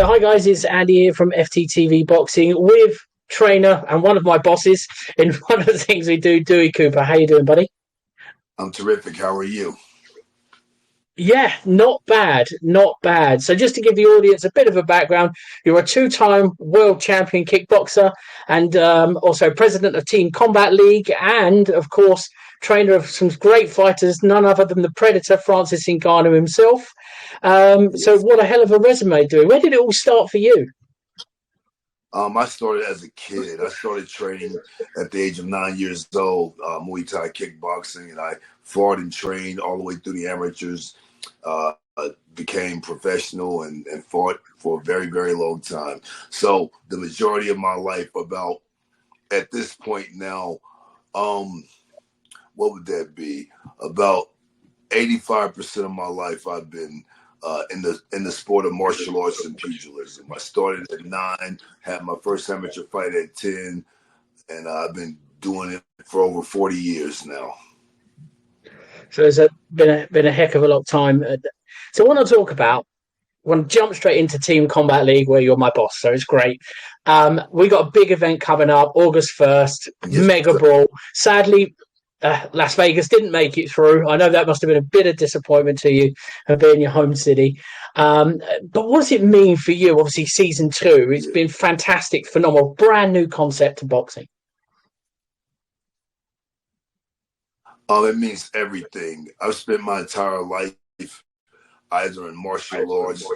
So, hi guys, it's Andy here from FTTV Boxing with trainer and one of my bosses in one of the things we do, Dewey Cooper. How you doing, buddy? I'm terrific. How are you? Yeah, not bad, not bad. So just to give the audience a bit of a background, you're a two-time world champion kickboxer and also president of Team Combat League and, of course, trainer of some great fighters, none other than the Predator, Francis Ngannou himself. So what a hell of a resume, Dewey. Where did it all start for you? I started as a kid. I started training at the age of 9 years old, Muay Thai kickboxing, and I fought and trained all the way through the amateurs, became professional and fought for a very, very long time. So the majority of my life, about at this point now, what would that be? About 85% of my life I've been in the sport of martial arts and pugilism. I started at 9, had my first amateur fight at 10, and I've been doing it for over 40 years now. So it's been a heck of a long time. So I want to talk about, I want to jump straight into Team Combat League where you're my boss, so it's great. We got a big event coming up, August 1st, yes, Mega Brawl. Sadly, Las Vegas didn't make it through. I know that must have been a bit of disappointment to you, being your home city. But what does it mean for you? Obviously, season 2, it's been fantastic, phenomenal, brand new concept to boxing. It means everything. I've spent my entire life either in martial arts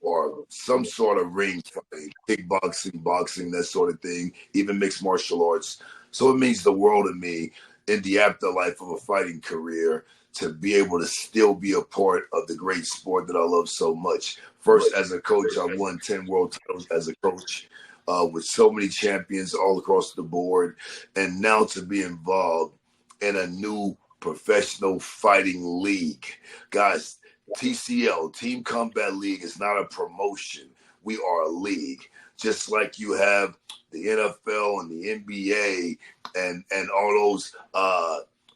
or some sort of ring fighting, kickboxing, boxing, that sort of thing, even mixed martial arts. So it means the world to me in the afterlife of a fighting career to be able to still be a part of the great sport that I love so much. First, as a coach, I won 10 world titles as a coach with so many champions all across the board. And now to be involved in a new professional fighting league. Guys, TCL, Team Combat League, is not a promotion. We are a league. Just like you have the NFL and the NBA and all those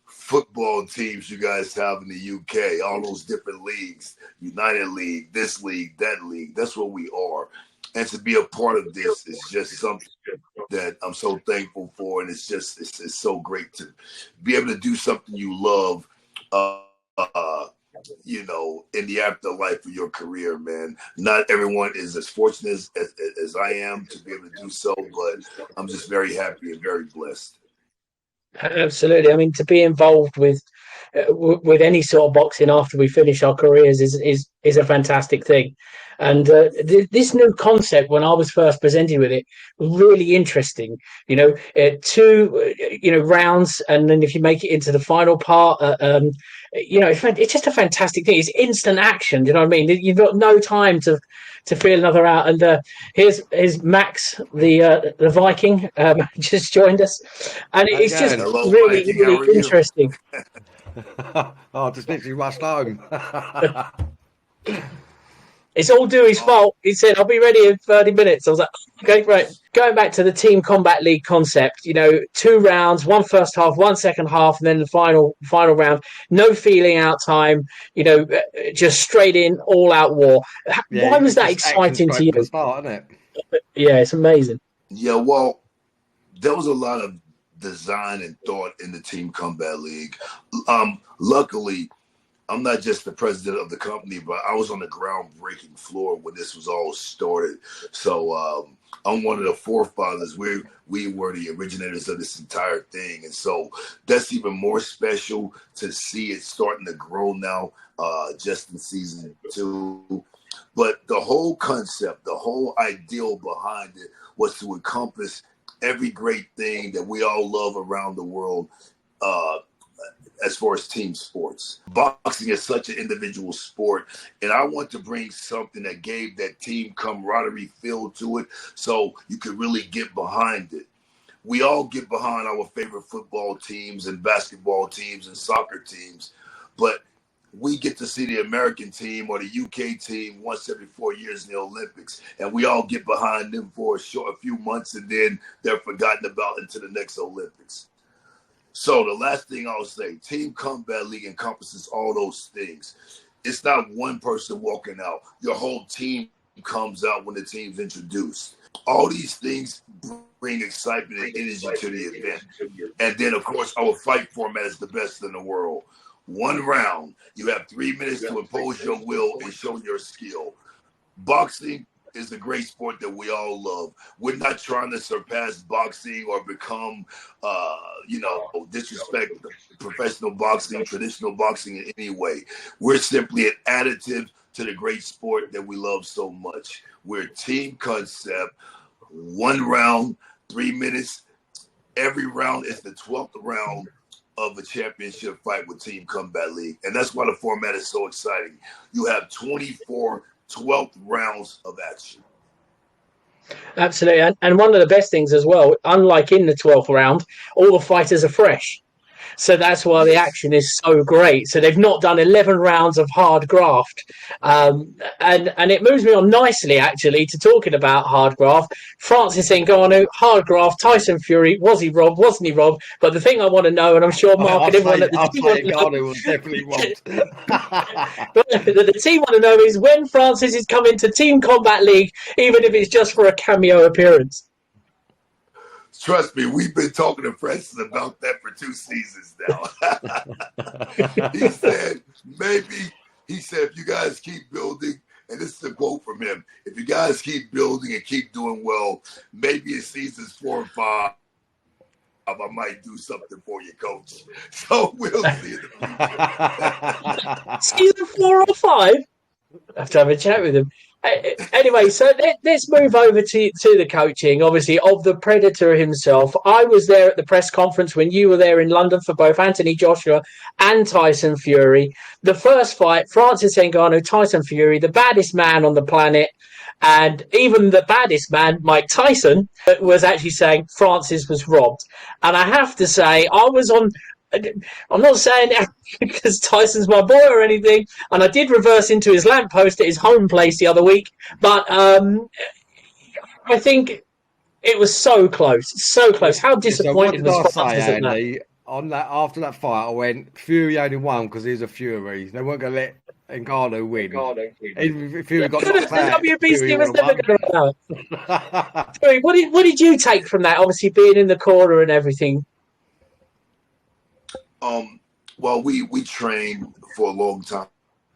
football teams you guys have in the UK, all those different leagues, United League, this league, that league. That's what we are. And to be a part of this is just something that I'm so thankful for. And it's so great to be able to do something you love, in the afterlife of your career, man. Not everyone is as fortunate as I am to be able to do so, but I'm just very happy and very blessed. Absolutely. I mean, to be involved with any sort of boxing after we finish our careers is a fantastic thing. And this new concept, when I was first presented with it, was really interesting. 2 rounds, and then if you make it into the final part, it's just a fantastic thing. It's instant action. Do you know what I mean? You've got no time to feel another out. And here's Max, the Viking, just joined us, and it's just really interesting. I just literally rushed home. It's all Dewey's fault. He said, I'll be ready in 30 minutes. I was like, okay, right. Going back to the Team Combat League concept, 2 rounds, 1 first half, 1 second half, and then the final round. No feeling out time, just straight in, all out war. Yeah, why was that exciting to you? Start, isn't it? Yeah, it's amazing. Yeah, well, there was a lot of design and thought in the Team Combat League. Luckily, I'm not just the president of the company, but I was on the groundbreaking floor when this was all started. So I'm one of the forefathers. We were the originators of this entire thing. And so that's even more special to see it starting to grow now, just in season 2. But the whole concept, the whole ideal behind it was to encompass every great thing that we all love around the world, as far as team sports. Boxing is such an individual sport, and I want to bring something that gave that team camaraderie feel to it so you could really get behind it. We all get behind our favorite football teams and basketball teams and soccer teams, but we get to see the American team or the UK team once every 4 years in the Olympics, and we all get behind them for a few months, and then they're forgotten about into the next Olympics. So the last thing I'll say, Team Combat League encompasses all those things. It's not one person walking out. Your whole team comes out when the team's introduced. All these things bring excitement and energy to the event. And then, of course, our fight format is the best in the world. 1 round. You have 3 minutes to impose your will and show your skill. Boxing is a great sport that we all love. We're not trying to surpass boxing or become, disrespect professional boxing, traditional boxing in any way. We're simply an additive to the great sport that we love so much. We're team concept, 1 round, 3 minutes. Every round is the 12th round of a championship fight with Team Combat League. And that's why the format is so exciting. You have 24 12th rounds of action. Absolutely. And one of the best things as well, unlike in the 12th round, all the fighters are fresh. So that's why the action is so great. So they've not done 11 rounds of hard graft. And it moves me on nicely, actually, to talking about hard graft. Francis Ngannou, hard graft, Tyson Fury, was he robbed, wasn't he robbed? But the thing I want to know, and I'm sure Mark and everyone at the team Ngannou was definitely robbed. The team want to know is when Francis is coming to Team Combat League, even if it's just for a cameo appearance. Trust me, we've been talking to Francis about that for 2 seasons now. He said, if you guys keep building, and this is a quote from him, if you guys keep building and keep doing well, maybe in seasons 4 and 5, I might do something for you, coach. So we'll see in the future. Season 4 or 5? I have to have a chat with him. Anyway, so let's move over to the coaching, obviously, of the Predator himself. I was there at the press conference when you were there in London for both Anthony Joshua and Tyson Fury. The first fight, Francis Ngannou, Tyson Fury, the baddest man on the planet. And even the baddest man, Mike Tyson, was actually saying Francis was robbed. And I have to say, I'm not saying it because Tyson's my boy or anything, and I did reverse into his lamppost at his home place the other week, but I think it was so close. How disappointed was Francis at that? After that fight, I went, Fury only won because he's a Fury. They weren't going to let Ngannou win. Even if Fury got knocked out, WBC was never going to know. Sorry, what did you take from that, obviously being in the corner and everything? Well, we trained for a long time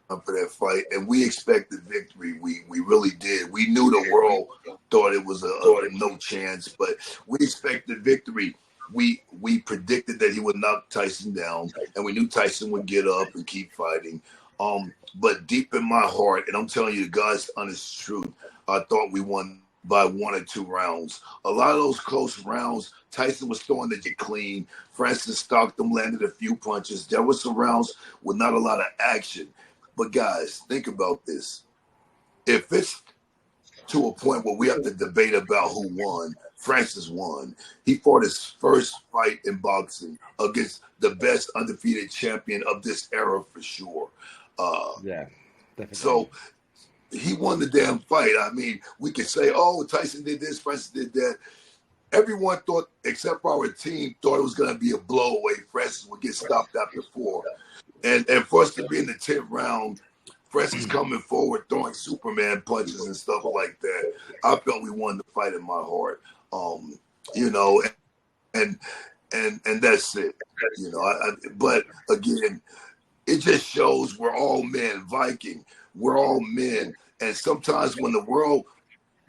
for that fight, and we expected victory. We really did. We knew the world thought it was a no chance, but we expected victory. We predicted that he would knock Tyson down, and we knew Tyson would get up and keep fighting. But deep in my heart, and I'm telling you the God's honest truth, I thought we won by 1 or 2 rounds. A lot of those close rounds, Tyson was throwing it clean. Francis stalked him, landed a few punches. There were some rounds with not a lot of action. But guys, think about this. If it's to a point where we have to debate about who won, Francis won. He fought his first fight in boxing against the best undefeated champion of this era for sure. Yeah, definitely. So he won the damn fight. I mean, we could say, oh, Tyson did this, Francis did that. Everyone thought, except for our team, thought it was going to be a blow-away. Francis would get stopped after 4. And for us to be in the 10th round, Francis coming forward, throwing Superman punches and stuff like that, I felt we won the fight in my heart. And that's it. But again, it just shows we're all men. Viking, we're all men. And sometimes when the world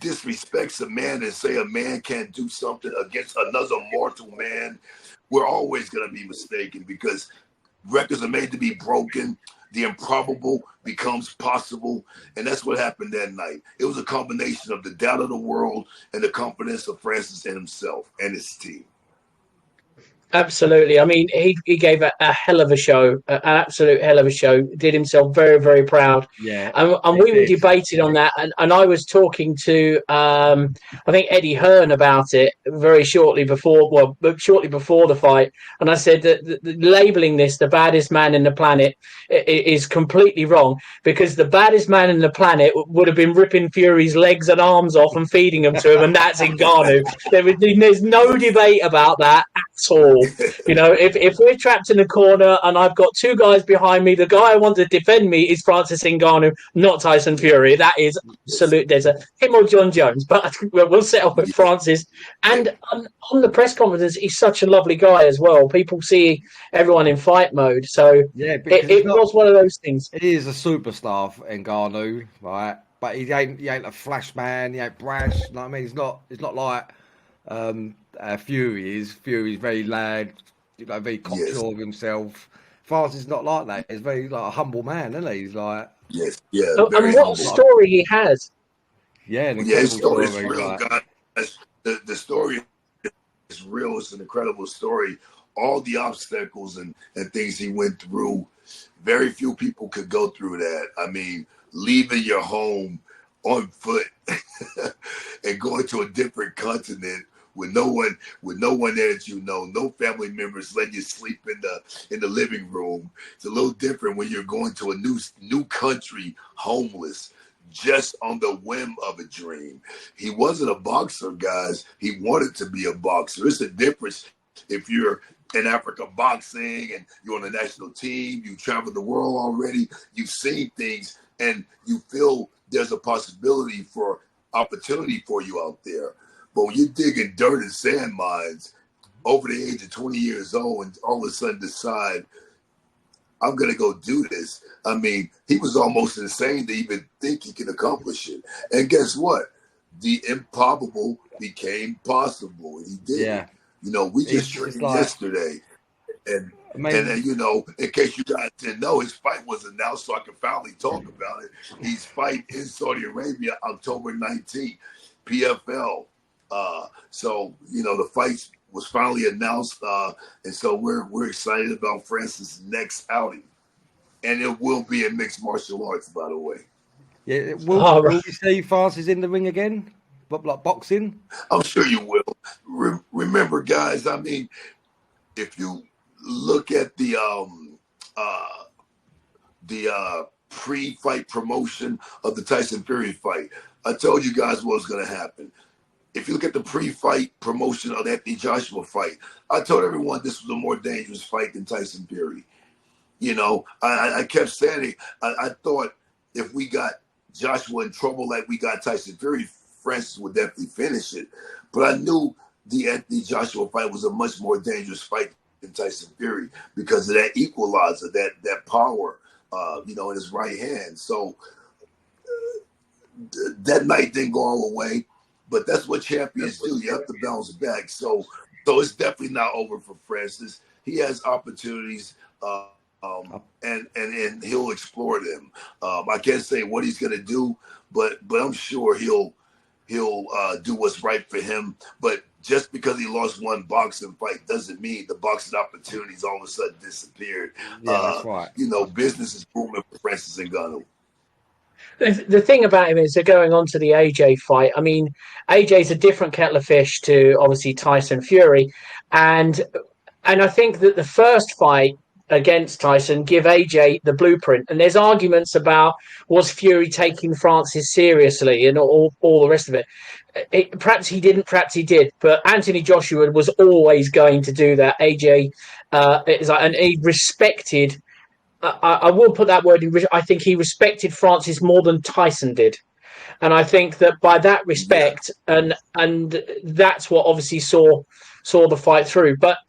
disrespects a man and say a man can't do something against another mortal man, we're always going to be mistaken because records are made to be broken. The improbable becomes possible. And that's what happened that night. It was a combination of the doubt of the world and the confidence of Francis and himself and his team. Absolutely. I mean, he gave a hell of a show, an absolute hell of a show. Did himself very, very proud. Yeah. And we were debating on that. And I was talking to, I think, Eddie Hearn about it shortly before the fight. And I said that labeling this the baddest man in the planet is completely wrong because the baddest man in the planet would have been ripping Fury's legs and arms off and feeding them to him. And that's Ngannou. There's no debate about that at all. rule. If we're trapped in a corner and I've got two guys behind me, the guy I want to defend me is Francis Ngannou, not Tyson Fury. That is absolute. There's him or John Jones, but we'll settle with Francis. And on the press conference, he's such a lovely guy as well. People see everyone in fight mode, so it was one of those things. He is a superstar, Ngannou, right? But he ain't a flash man. He ain't brash. You know what I mean? He's not like Fury is. Fury's very loud, very cocksure of himself. Francis is not like that. He's very like a humble man, isn't he? He's like and what story he has? Yeah, his story is real, guys. The story is real. It's an incredible story. All the obstacles and things he went through, very few people could go through that. I mean, leaving your home on foot and going to a different continent with no one there that no family members letting you sleep in the living room. It's a little different when you're going to a new country, homeless, just on the whim of a dream. He wasn't a boxer, guys. He wanted to be a boxer. It's a difference if you're in Africa boxing and you're on the national team, you traveled the world already, you've seen things, and you feel there's a possibility for opportunity for you out there. But when you're digging dirt and sand mines over the age of 20 years old and all of a sudden decide, I'm going to go do this. I mean, he was almost insane to even think he could accomplish it. And guess what? The improbable became possible. And he did. Yeah. We just trained yesterday. And in case you guys didn't know, his fight was announced, so I can finally talk about it. He's fighting in Saudi Arabia October 19th, PFL. So the fight was finally announced, and so we're excited about Francis' next outing, and it will be in mixed martial arts, by the way. Yeah, will we see Francis in the ring again, like boxing? I'm sure you will. Remember, guys. I mean, if you look at the pre-fight promotion of the Tyson Fury fight, I told you guys what was going to happen. If you look at the pre-fight promotion of the Anthony Joshua fight, I told everyone this was a more dangerous fight than Tyson Fury. I kept saying it. I thought if we got Joshua in trouble like we got Tyson Fury, Francis would definitely finish it. But I knew the Anthony Joshua fight was a much more dangerous fight than Tyson Fury because of that equalizer, that power, in his right hand. So that night didn't go all the way. But that's what champions do. You have to bounce back. So it's definitely not over for Francis. He has opportunities, and he'll explore them. I can't say what he's going to do, but I'm sure he'll do what's right for him. But just because he lost one boxing fight doesn't mean the boxing opportunities all of a sudden disappeared. Yeah, that's right. Business is booming for Francis Ngannou. The thing about him is they're going on to the AJ fight. I mean, AJ's a different kettle of fish to obviously Tyson Fury, and I think that the first fight against Tyson give AJ the blueprint. And there's arguments about was Fury taking Francis seriously and all the rest of it. Perhaps he didn't, perhaps he did. But Anthony Joshua was always going to do that. AJ and he respected. I will put that word in. I think he respected Francis more than Tyson did, and I think that by that respect, and that's what obviously saw the fight through. But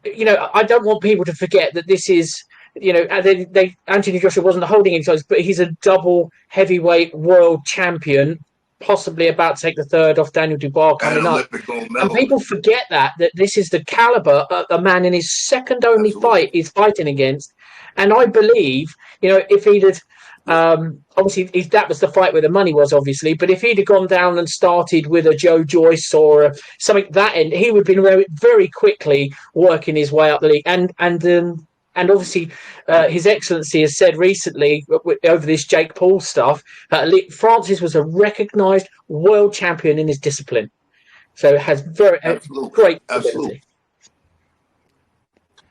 I don't want people to forget that this is, Anthony Joshua wasn't holding any titles, but he's a double heavyweight world champion, possibly about to take the third off Daniel Dubois coming up. And people forget that this is the caliber a man in his second only fight is fighting against. And I believe, if he'd had, obviously that was the fight where the money was, obviously, but if he'd have gone down and started with a Joe Joyce or something that end, he would have been very, very quickly working his way up the league. And obviously, His Excellency has said recently over this Jake Paul stuff, Francis was a recognised world champion in his discipline. So has very great ability.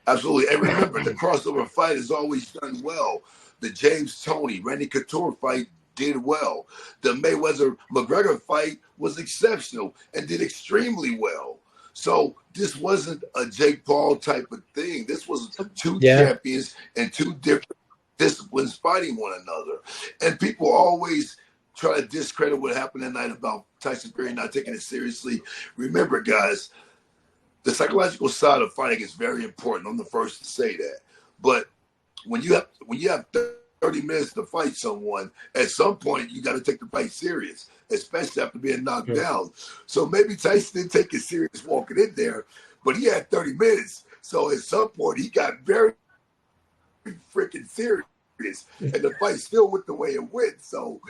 Absolutely. And remember, the crossover fight is always done well. The James Toney, Randy Couture fight did well. The Mayweather-McGregor fight was exceptional and did extremely well. So this wasn't a Jake Paul type of thing. This was two Yeah. champions and two different disciplines fighting one another. And people always try to discredit what happened that night about Tyson Fury not taking it seriously. Remember, guys, the psychological side of fighting is very important. I'm the first to say that. But when you have 30 minutes to fight someone, at some point you got to take the fight serious, especially after being knocked down. So maybe Tyson didn't take it serious walking in there, but he had 30 minutes. So at some point he got very freaking serious, and the fight still went the way it went. So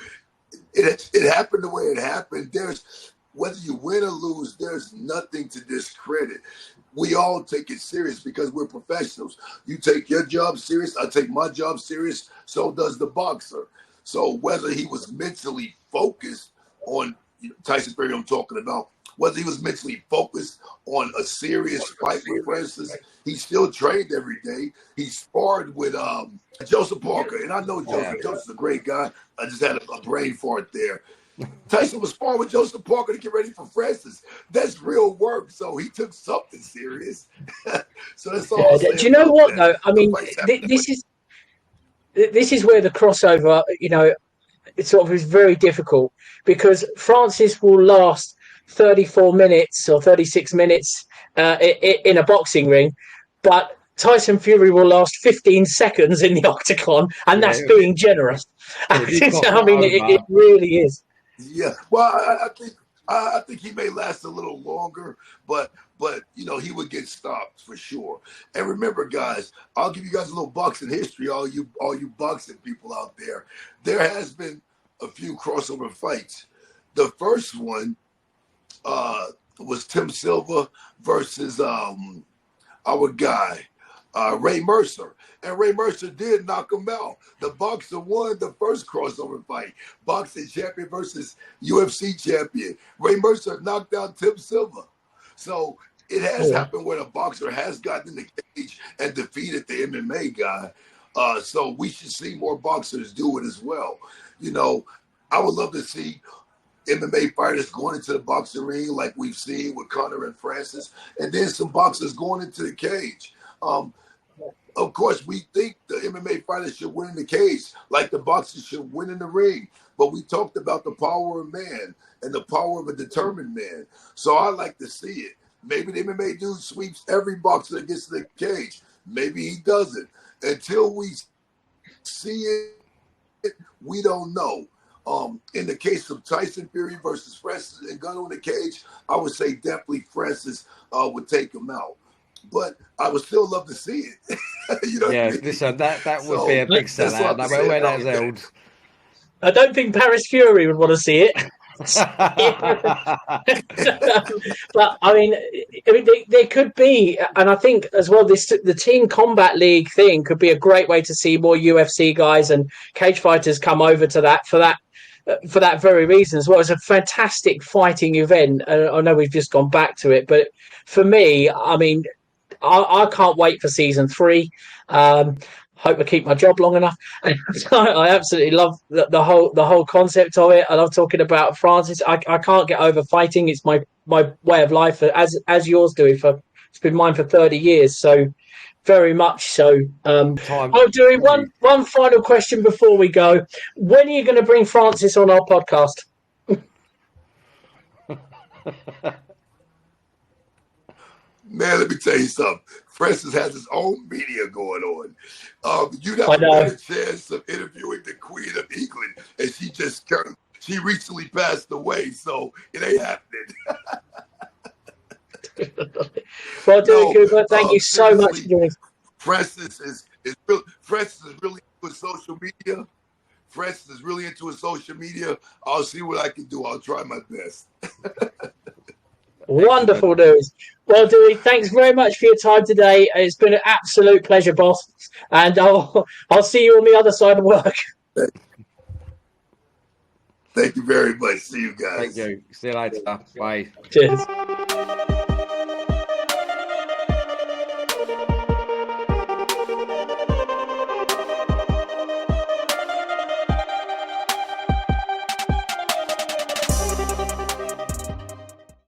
it happened the way it happened. There's, whether you win or lose, there's nothing to discredit. We all take it serious because we're professionals. You take your job serious, I take my job serious, so does the boxer. So whether he was mentally focused on, Tyson Fury I'm talking about, whether he was mentally focused on a serious fight with Francis, he still trained every day. He sparred with Joseph Parker, and I know Joseph. Joseph's a great guy. I just had a brain fart there. Tyson was sparring with Joseph Parker to get ready for Francis. That's real work. So he took something serious. So that's all. Do you know what though? I mean, this is where the crossover, it sort of is very difficult, because Francis will last 34 minutes or 36 minutes in a boxing ring, but Tyson Fury will last 15 seconds in the octagon, and that's being generous. I mean, it really is. Yeah, well, I think he may last a little longer, but he would get stopped for sure. And remember, guys, I'll give you guys a little boxing history. All you boxing people out there, there has been a few crossover fights. The first one was Tim Silva versus our guy Ray Mercer. And Ray Mercer did knock him out. The boxer won the first crossover fight. Boxing champion versus UFC champion. Ray Mercer knocked out Tim Silva. So it has happened where a boxer has gotten in the cage and defeated the MMA guy. So we should see more boxers do it as well. I would love to see MMA fighters going into the boxing ring like we've seen with Conor and Francis, and then some boxers going into the cage. Of course, we think the MMA fighters should win in the cage like the boxers should win in the ring. But we talked about the power of man and the power of a determined man. So I like to see it. Maybe the MMA dude sweeps every boxer that gets to the cage. Maybe he doesn't. Until we see it, we don't know. In the case of Tyson Fury versus Francis Ngannou in the cage, I would say definitely Francis would take him out. But I would still love to see it. Listen, that would be a big sellout. No matter where that's held. I don't think Paris Fury would want to see it. But I mean, there could be, and I think as well, the Team Combat League thing could be a great way to see more UFC guys and cage fighters come over to that for that very reason as well. It's a fantastic fighting event. I know we've just gone back to it, but for me, I mean, I can't wait for season 3. Hope I keep my job long enough. I absolutely love the whole concept of it. I love talking about Francis. I can't get over fighting. It's my way of life, as yours do. It's been mine for 30 years. So very much so. Dewey, one final question before we go. When are you going to bring Francis on our podcast? Man, let me tell you something. Francis has his own media going on. You never had a chance of interviewing the Queen of England, and she recently passed away, so it ain't happening. Well, Dewey Cooper, thank you so much for doing. Francis is really into social media. Francis is really into his social media. I'll see what I can do. I'll try my best. Wonderful news. Well, Dewey, thanks very much for your time today. It's been an absolute pleasure, boss. And I'll see you on the other side of work. Thank you very much. See you guys. Thank you. See you later. Bye. Cheers.